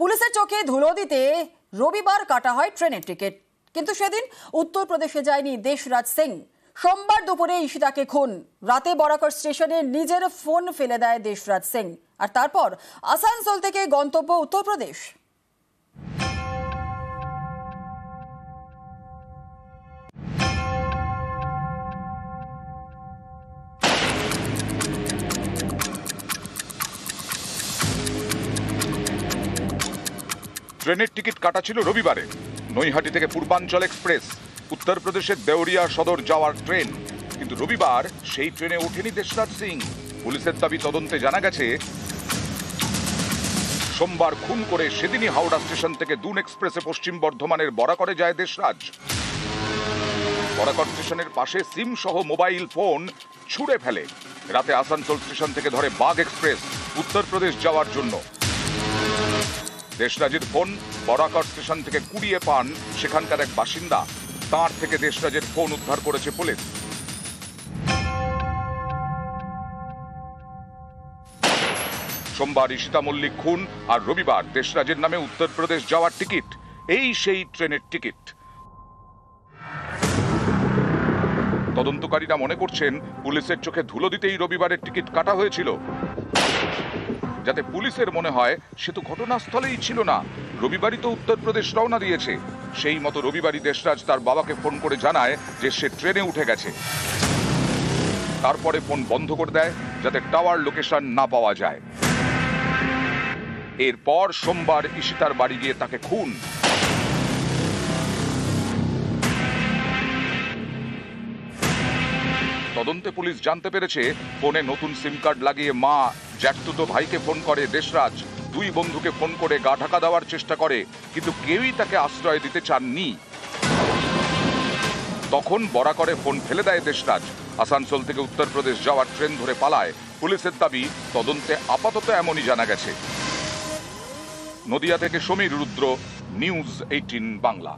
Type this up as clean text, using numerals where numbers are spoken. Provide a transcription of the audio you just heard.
পুলিশের চোখে ধুলো দিতে রবিবার কাটা হয় ট্রেনের টিকিট, কিন্তু সেদিন উত্তরপ্রদেশে যায়নি দেশরাজ সিং। সোমবার দুপুরে ঈশিতাকে খুন। রাতে বরাকর স্টেশনে নিজের ফোন ফেলে দেয় দেশরাজ সিং, আর তারপর আসানসোল থেকে গন্তব্য উত্তরপ্রদেশ। ট্রেনের টিকিট কাটা ছিল রবিবারে। নৈহাটি থেকে পূর্বাঞ্চল এক্সপ্রেস, উত্তরপ্রদেশের দেওরিয়া সদর যাওয়ার ট্রেন। কিন্তু রবিবার সেই ট্রেনে ওঠেনি দেশরাজ সিং। পুলিশের দাবি, তদন্তে জানা গেছে সোমবার খুন করে সেদিনই হাওড়া স্টেশন থেকে দুন এক্সপ্রেসে পশ্চিম বর্ধমানের বরাকরে যায় দেশরাজ। বরাকর স্টেশনের পাশে সিম সহ মোবাইল ফোন ছুঁড়ে ফেলে। রাতে আসানসোল স্টেশন থেকে ধরে বাগ এক্সপ্রেস উত্তরপ্রদেশ যাওয়ার জন্য। দেশরাজের ফোন বরাকর স্টেশন থেকে কুড়িয়ে পান সেখানকার এক বাসিন্দা। তাঁর থেকে দেশরাজের ফোন উদ্ধার করেছে পুলিশ। সোমবার ঈশিতা মল্লিক খুন, আর রবিবার দেশরাজের নামে উত্তরপ্রদেশ যাওয়ার টিকিট। এই সেই ট্রেনের টিকিট। তদন্তকারীরা মনে করছেন পুলিশের চোখে ধুলো দিতেই রবিবারের টিকিট কাটা হয়েছিল, যাতে পুলিশের মনে হয় সে তো ঘটনাস্থলেই ছিল না, রবিবারই তো উত্তরপ্রদেশ রওনা দিয়েছে। সেই মতো রবিবারই দেশরাজ তার বাবাকে ফোন করে জানায় যে সে ট্রেনে উঠে গেছে। তারপরে ফোন বন্ধ করে দেয় যাতে টাওয়ার লোকেশন না পাওয়া যায়। এরপর সোমবার ঈশিতার বাড়ি গিয়ে তাকে খুন। তদন্তে পুলিশ জানতে পেরেছে ফোনে নতুন সিম কার্ড লাগিয়ে মা, জ্যাঠতুতো ভাইকে ফোন করে দেশরাজ। দুই বন্ধুকে ফোন করে গা ঢাকা দেওয়ার চেষ্টা করে, কিন্তু কেউই তাকে আশ্রয় দিতে চাননি। তখন বরাকরে ফোন ফেলে দেয় দেশরাজ। আসানসোল থেকে উত্তরপ্রদেশ যাওয়ার ট্রেন ধরে পালায়। পুলিশের দাবি, তদন্তে আপাতত এমনই জানা গেছে। নদিয়া থেকে সমীর রুদ্র, নিউজ 18 বাংলা।